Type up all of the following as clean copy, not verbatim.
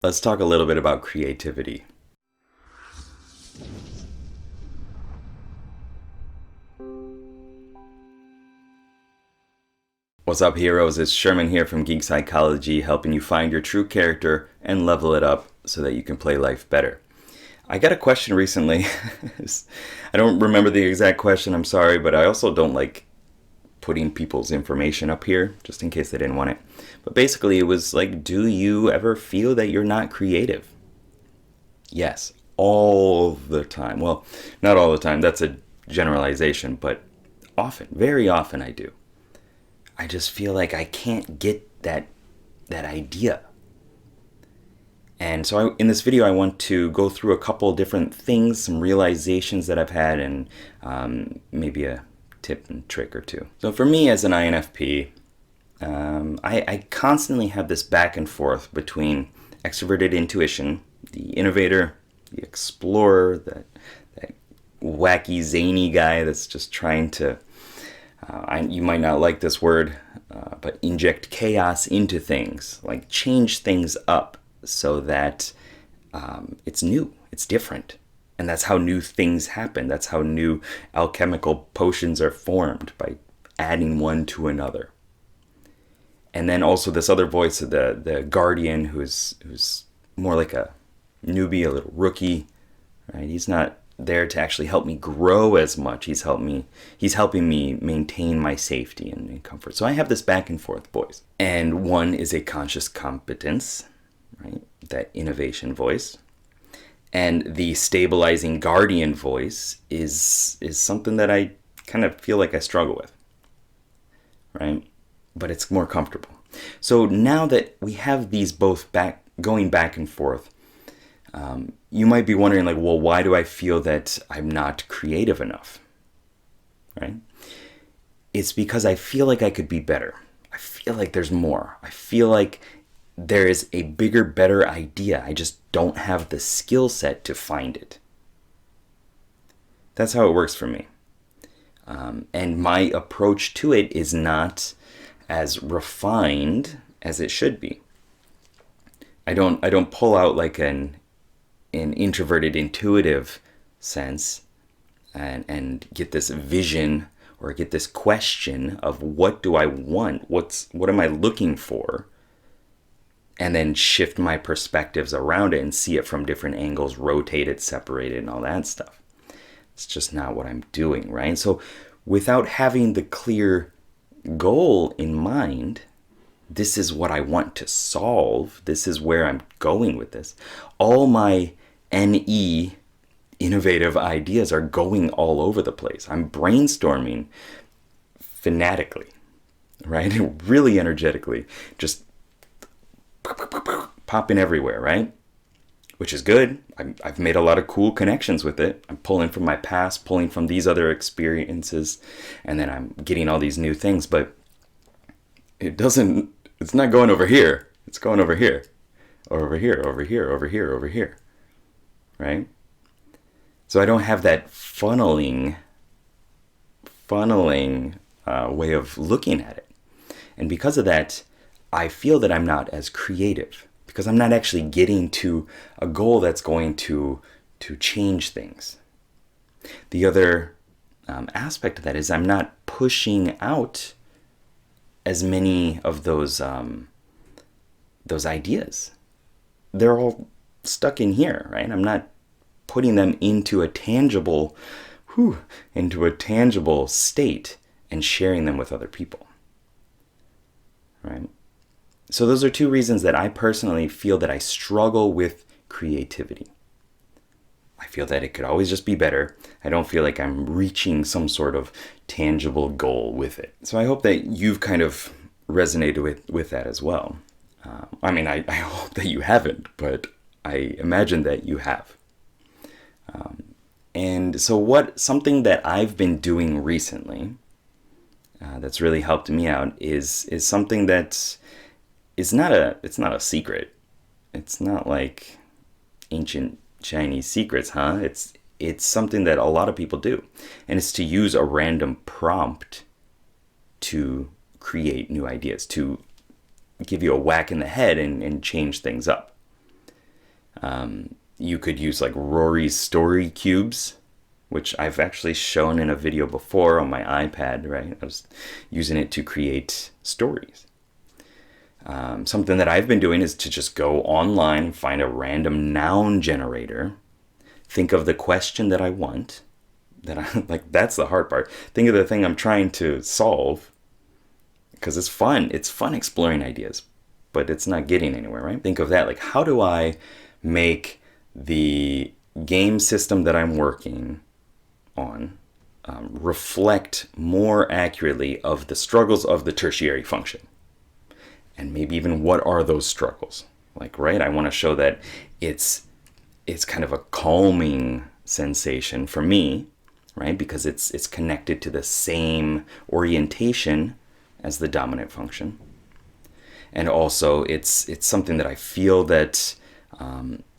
Let's talk a little bit about creativity. What's up, heroes? It's Sherman here from Geek Psychology, helping you find your true character and level it up so that you can play life better. I got a question recently. I don't remember the exact question, I'm sorry, but I also don't like putting people's information up here just in case they didn't want it. But basically, it was like, do you ever feel that you're not creative? Yes, all the time. Well, not all the time, that's a generalization, but often, very often I do. I just feel like I can't get that idea. And so in this video, I want to go through a couple different things, some realizations that I've had, and maybe a tip and trick or two. So for me as an INFP, I constantly have this back and forth between extroverted intuition, the innovator, the explorer, that wacky, zany guy that's just trying to, you might not like this word, but inject chaos into things, like change things up so that it's new, it's different. And that's how new things happen. That's how new alchemical potions are formed, by adding one to another. And then also this other voice of the guardian, who's more like a newbie, a little rookie, right? He's not there to actually help me grow as much. He's helping me maintain my safety and comfort. So I have this back and forth voice. And one is a conscious competence, right? That innovation voice. And the stabilizing guardian voice is something that I kind of feel like I struggle with, right? But it's more comfortable. So now that we have these both going back and forth, you might be wondering, like, well, why do I feel that I'm not creative enough, right? It's because I feel like I could be better. I feel like there's more. I feel like there is a bigger, better idea. I just don't have the skill set to find it. That's how it works for me. And my approach to it is not as refined as it should be. I don't pull out like an introverted intuitive sense and get this vision or get this question of what do I want? What am I looking for? And then shift my perspectives around it and see it from different angles, rotate it, separate it, and all that stuff. It's just not what I'm doing, right? So without having the clear goal in mind, this is what I want to solve, this is where I'm going with this, all my NE, innovative ideas, are going all over the place. I'm brainstorming fanatically, right? Really energetically, just popping everywhere, right? Which is good. I've made a lot of cool connections with it. I'm pulling from my past, pulling from these other experiences, and then I'm getting all these new things, but it's not going over here. It's going over here, or over here, over here, over here, over here, right? So I don't have that funneling way of looking at it. And because of that, I feel that I'm not as creative, because I'm not actually getting to a goal that's going to change things. The other aspect of that is I'm not pushing out as many of those ideas. They're all stuck in here, right? I'm not putting them into a tangible state and sharing them with other people, right? So those are two reasons that I personally feel that I struggle with creativity. I feel that it could always just be better. I don't feel like I'm reaching some sort of tangible goal with it. So I hope that you've kind of resonated with that as well. I hope that you haven't, but I imagine that you have. And so something that I've been doing recently that's really helped me out is something that it's not a secret. It's not like ancient Chinese secrets, huh? It's something that a lot of people do. And it's to use a random prompt to create new ideas, to give you a whack in the head and change things up. You could use like Rory's story cubes, which I've actually shown in a video before on my iPad, right? I was using it to create stories. Something that I've been doing is to just go online, find a random noun generator, think of the question that I want, that's the hard part. Think of the thing I'm trying to solve, because it's fun. It's fun exploring ideas, but it's not getting anywhere, right? Think of that, like, how do I make the game system that I'm working on reflect more accurately of the struggles of the tertiary function? And maybe even what are those struggles? Like, right, I want to show that it's kind of a calming sensation for me, right? Because it's connected to the same orientation as the dominant function. And also it's something that I feel that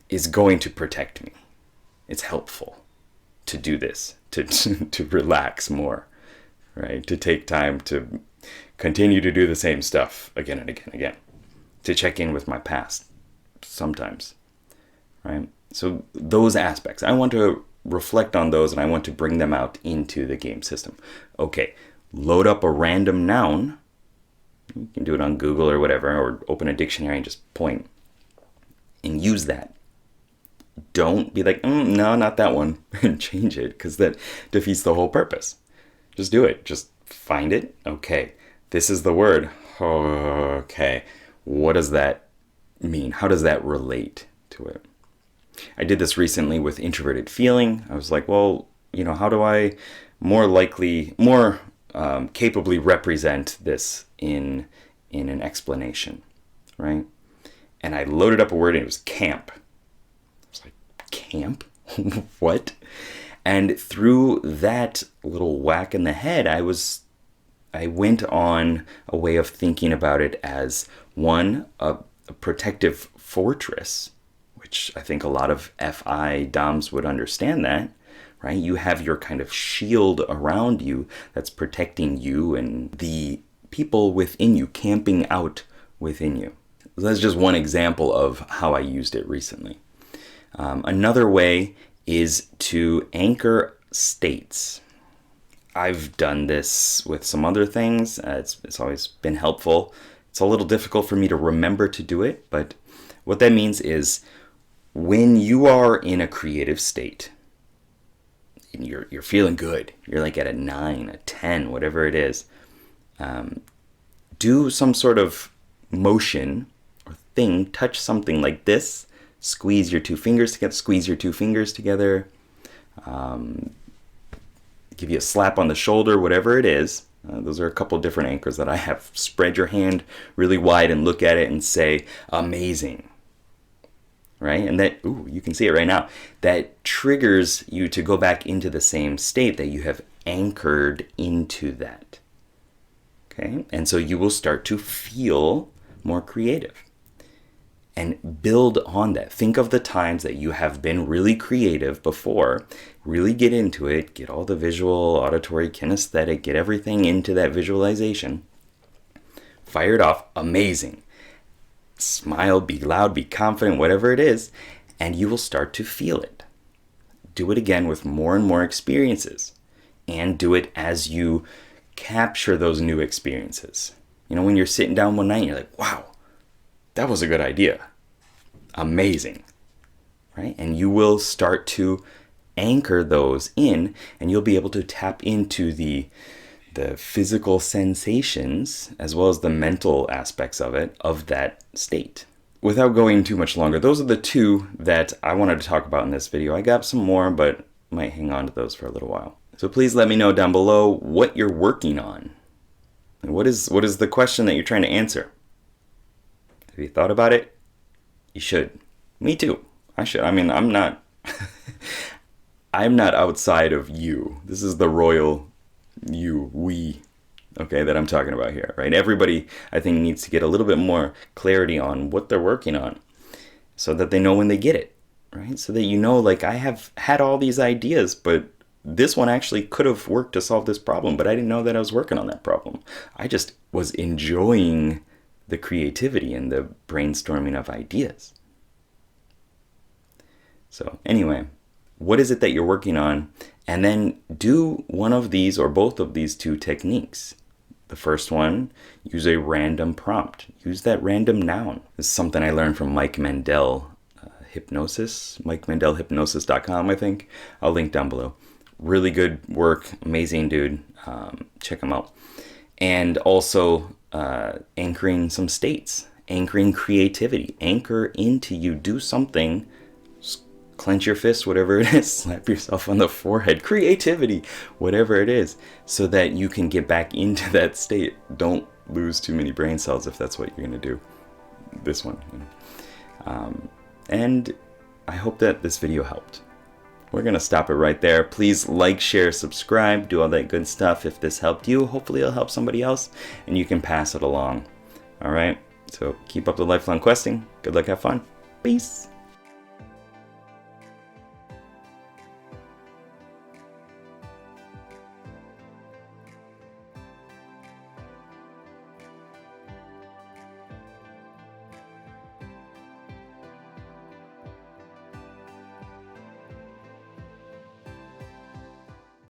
is going to protect me. It's helpful to do this, to relax more, right? To take time to continue to do the same stuff again and again and again. To check in with my past sometimes, right? So those aspects, I want to reflect on those and I want to bring them out into the game system. Okay, load up a random noun. You can do it on Google or whatever, or open a dictionary and just point and use that. Don't be like, no, not that one, and change it, because that defeats the whole purpose. Just do it. Just find it. Okay, this is the word. Okay, what does that mean? How does that relate to it? I did this recently with introverted feeling. I was like, well, how do I more capably represent this in an explanation, right? And I loaded up a word and it was camp. I was like, camp? What? And through that little whack in the head, I went on a way of thinking about it as one, a protective fortress, which I think a lot of FI DOMs would understand that, right? You have your kind of shield around you that's protecting you and the people within you, camping out within you. That's just one example of how I used it recently. Another way is to anchor states. I've done this with some other things. It's always been helpful. It's a little difficult for me to remember to do it, but what that means is when you are in a creative state, and you're feeling good, you're like at a 9, a 10, whatever it is, do some sort of motion or thing, touch something like this, squeeze your two fingers together, give you a slap on the shoulder, whatever it is. Those are a couple different anchors that I have. Spread your hand really wide and look at it and say, amazing. Right? And that, you can see it right now. That triggers you to go back into the same state that you have anchored into that. Okay? And so you will start to feel more creative. And build on that. Think of the times that you have been really creative before. Really get into it. Get all the visual, auditory, kinesthetic. Get everything into that visualization. Fire it off. Amazing. Smile, be loud, be confident, whatever it is, and you will start to feel it. Do it again with more and more experiences, and do it as you capture those new experiences. When you're sitting down one night and you're like, wow, that was a good idea. Amazing. Right? And you will start to anchor those in, and you'll be able to tap into the physical sensations as well as the mental aspects of it, of that state. Without going too much longer, those are the two that I wanted to talk about in this video. I got some more, but might hang on to those for a little while. So please let me know down below what you're working on. What is the question that you're trying to answer? Have you thought about it? You should. Me too. I should. I mean, I'm not I'm not outside of you. This is the royal we, okay, that I'm talking about here, right? Everybody, I think, needs to get a little bit more clarity on what they're working on so that they know when they get it, right? So that like, I have had all these ideas, but this one actually could have worked to solve this problem, but I didn't know that I was working on that problem. I just was enjoying the creativity and the brainstorming of ideas. So anyway, what is it that you're working on? And then do one of these or both of these two techniques. The first one, use a random prompt. Use that random noun. This is something I learned from Mike Mandel Hypnosis, MikeMandelHypnosis.com, I think. I'll link down below. Really good work, amazing dude. Check him out. And also anchoring some states, anchoring creativity. Anchor into you. Do something. Clench your fist, whatever it is. Slap yourself on the forehead. Creativity, whatever it is, so that you can get back into that state. Don't lose too many brain cells if that's what you're going to do. This one. And I hope that this video helped. We're going to stop it right there. Please like, share, subscribe, do all that good stuff. If this helped you, hopefully it'll help somebody else and you can pass it along. All right? So keep up the lifelong questing. Good luck, have fun. Peace.